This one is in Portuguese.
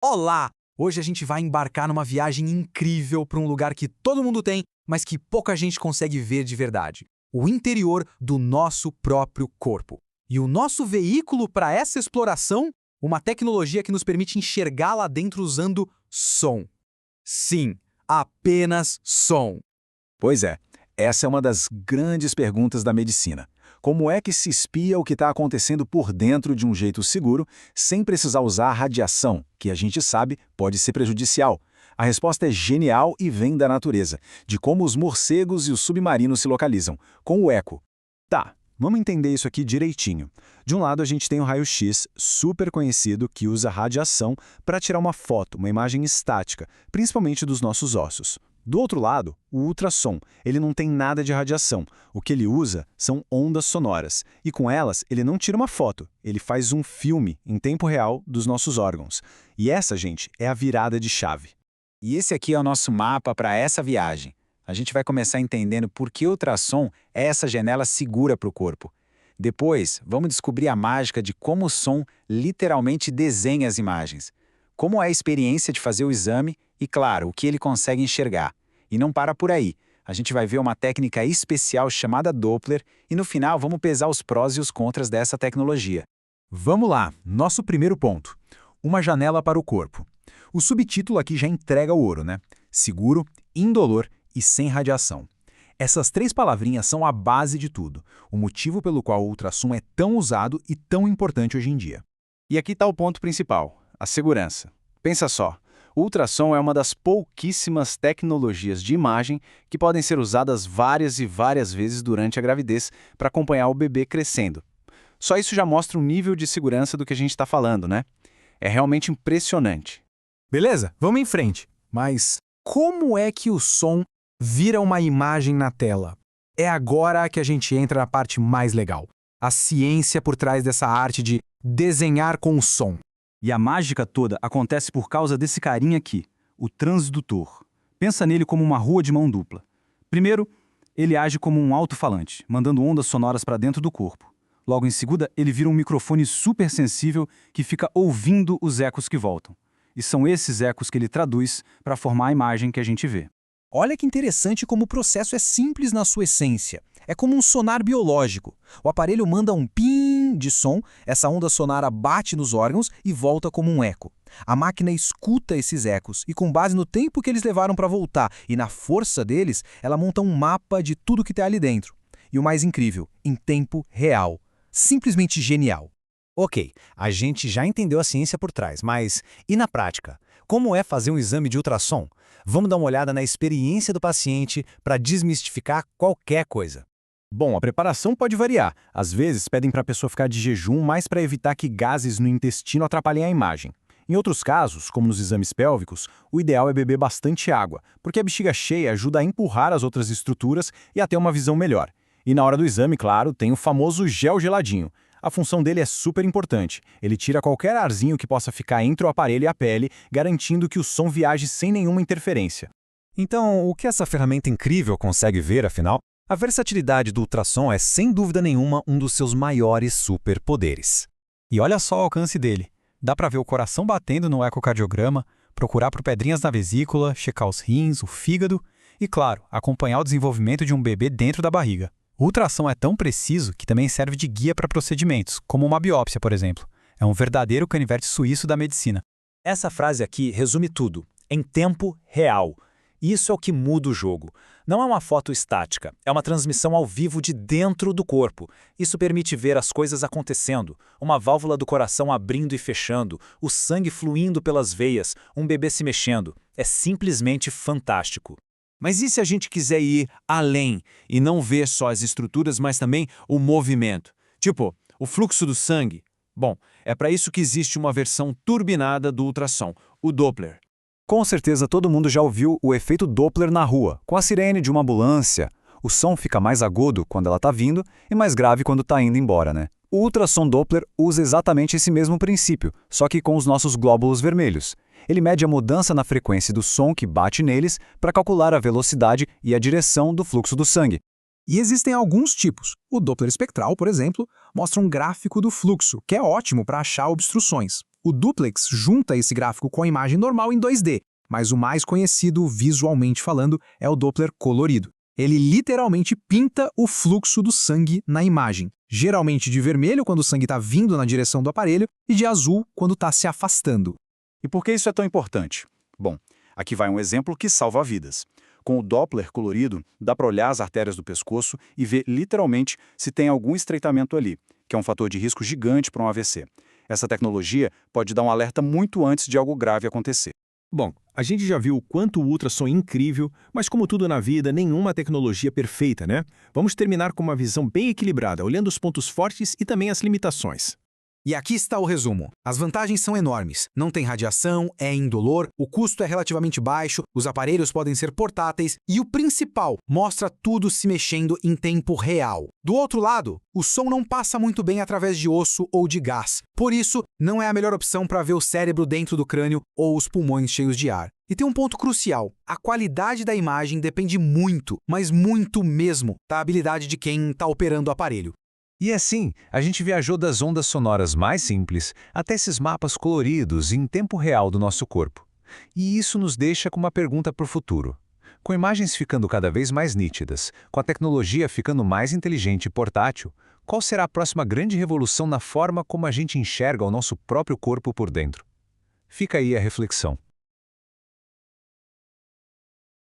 Olá! Hoje a gente vai embarcar numa viagem incrível para um lugar que todo mundo tem, mas que pouca gente consegue ver de verdade. O interior do nosso próprio corpo. E o nosso veículo para essa exploração? Uma tecnologia que nos permite enxergar lá dentro usando som. Sim, apenas som. Pois é, essa é uma das grandes perguntas da medicina. Como é que se espia o que está acontecendo por dentro de um jeito seguro, sem precisar usar a radiação, que a gente sabe pode ser prejudicial? A resposta é genial e vem da natureza, de como os morcegos e os submarinos se localizam, com o eco. Tá, vamos entender isso aqui direitinho. De um lado a gente tem o raio-x, super conhecido, que usa radiação para tirar uma foto, uma imagem estática, principalmente dos nossos ossos. Do outro lado, o ultrassom. Ele não tem nada de radiação. O que ele usa são ondas sonoras. E com elas, ele não tira uma foto. Ele faz um filme, em tempo real, dos nossos órgãos. E essa, gente, é a virada de chave. E esse aqui é o nosso mapa para essa viagem. A gente vai começar entendendo por que o ultrassom é essa janela segura para o corpo. Depois, vamos descobrir a mágica de como o som literalmente desenha as imagens. Como é a experiência de fazer o exame e, claro, o que ele consegue enxergar. E não para por aí. A gente vai ver uma técnica especial chamada Doppler e no final vamos pesar os prós e os contras dessa tecnologia. Vamos lá, nosso primeiro ponto. Uma janela para o corpo. O subtítulo aqui já entrega o ouro, né? Seguro, indolor e sem radiação. Essas três palavrinhas são a base de tudo, o motivo pelo qual o ultrassom é tão usado e tão importante hoje em dia. E aqui está o ponto principal, a segurança. Pensa só, o ultrassom é uma das pouquíssimas tecnologias de imagem que podem ser usadas várias e várias vezes durante a gravidez para acompanhar o bebê crescendo. Só isso já mostra o nível de segurança do que a gente está falando, né? É realmente impressionante. Beleza, vamos em frente. Mas como é que o som vira uma imagem na tela? É agora que a gente entra na parte mais legal. A ciência por trás dessa arte de desenhar com o som. E a mágica toda acontece por causa desse carinha aqui, o transdutor. Pensa nele como uma rua de mão dupla. Primeiro, ele age como um alto-falante, mandando ondas sonoras para dentro do corpo. Logo em seguida, ele vira um microfone super sensível que fica ouvindo os ecos que voltam. E são esses ecos que ele traduz para formar a imagem que a gente vê. Olha que interessante como o processo é simples na sua essência. É como um sonar biológico. O aparelho manda um pim de som, essa onda sonora bate nos órgãos e volta como um eco. A máquina escuta esses ecos e, com base no tempo que eles levaram para voltar e na força deles, ela monta um mapa de tudo que tem ali dentro. E o mais incrível, em tempo real. Simplesmente genial. Ok, a gente já entendeu a ciência por trás, mas e na prática? Como é fazer um exame de ultrassom? Vamos dar uma olhada na experiência do paciente para desmistificar qualquer coisa. Bom, a preparação pode variar. Às vezes pedem para a pessoa ficar de jejum mais para evitar que gases no intestino atrapalhem a imagem. Em outros casos, como nos exames pélvicos, o ideal é beber bastante água, porque a bexiga cheia ajuda a empurrar as outras estruturas e a ter uma visão melhor. E na hora do exame, claro, tem o famoso gel geladinho. A função dele é super importante. Ele tira qualquer arzinho que possa ficar entre o aparelho e a pele, garantindo que o som viaje sem nenhuma interferência. Então, o que essa ferramenta incrível consegue ver, afinal? A versatilidade do ultrassom é, sem dúvida nenhuma, um dos seus maiores superpoderes. E olha só o alcance dele. Dá para ver o coração batendo no ecocardiograma, procurar por pedrinhas na vesícula, checar os rins, o fígado e, claro, acompanhar o desenvolvimento de um bebê dentro da barriga. O ultrassom é tão preciso que também serve de guia para procedimentos, como uma biópsia, por exemplo. É um verdadeiro canivete suíço da medicina. Essa frase aqui resume tudo. Em tempo real. Isso é o que muda o jogo. Não é uma foto estática, é uma transmissão ao vivo de dentro do corpo. Isso permite ver as coisas acontecendo, uma válvula do coração abrindo e fechando, o sangue fluindo pelas veias, um bebê se mexendo. É simplesmente fantástico. Mas e se a gente quiser ir além e não ver só as estruturas, mas também o movimento? Tipo, o fluxo do sangue? Bom, é para isso que existe uma versão turbinada do ultrassom, o Doppler. Com certeza todo mundo já ouviu o efeito Doppler na rua, com a sirene de uma ambulância. O som fica mais agudo quando ela está vindo e mais grave quando está indo embora, né? O ultrassom Doppler usa exatamente esse mesmo princípio, só que com os nossos glóbulos vermelhos. Ele mede a mudança na frequência do som que bate neles para calcular a velocidade e a direção do fluxo do sangue. E existem alguns tipos. O Doppler espectral, por exemplo, mostra um gráfico do fluxo, que é ótimo para achar obstruções. O duplex junta esse gráfico com a imagem normal em 2D, mas o mais conhecido visualmente falando é o Doppler colorido. Ele literalmente pinta o fluxo do sangue na imagem, geralmente de vermelho quando o sangue está vindo na direção do aparelho e de azul quando está se afastando. E por que isso é tão importante? Bom, aqui vai um exemplo que salva vidas. Com o Doppler colorido, dá para olhar as artérias do pescoço e ver literalmente se tem algum estreitamento ali, que é um fator de risco gigante para um AVC. Essa tecnologia pode dar um alerta muito antes de algo grave acontecer. Bom, a gente já viu o quanto o ultrassom é incrível, mas como tudo na vida, nenhuma tecnologia é perfeita, né? Vamos terminar com uma visão bem equilibrada, olhando os pontos fortes e também as limitações. E aqui está o resumo. As vantagens são enormes. Não tem radiação, é indolor, o custo é relativamente baixo, os aparelhos podem ser portáteis e o principal, mostra tudo se mexendo em tempo real. Do outro lado, o som não passa muito bem através de osso ou de gás. Por isso, não é a melhor opção para ver o cérebro dentro do crânio ou os pulmões cheios de ar. E tem um ponto crucial. A qualidade da imagem depende muito, mas muito mesmo, da habilidade de quem está operando o aparelho. E assim, a gente viajou das ondas sonoras mais simples até esses mapas coloridos em tempo real do nosso corpo. E isso nos deixa com uma pergunta para o futuro. Com imagens ficando cada vez mais nítidas, com a tecnologia ficando mais inteligente e portátil, qual será a próxima grande revolução na forma como a gente enxerga o nosso próprio corpo por dentro? Fica aí a reflexão.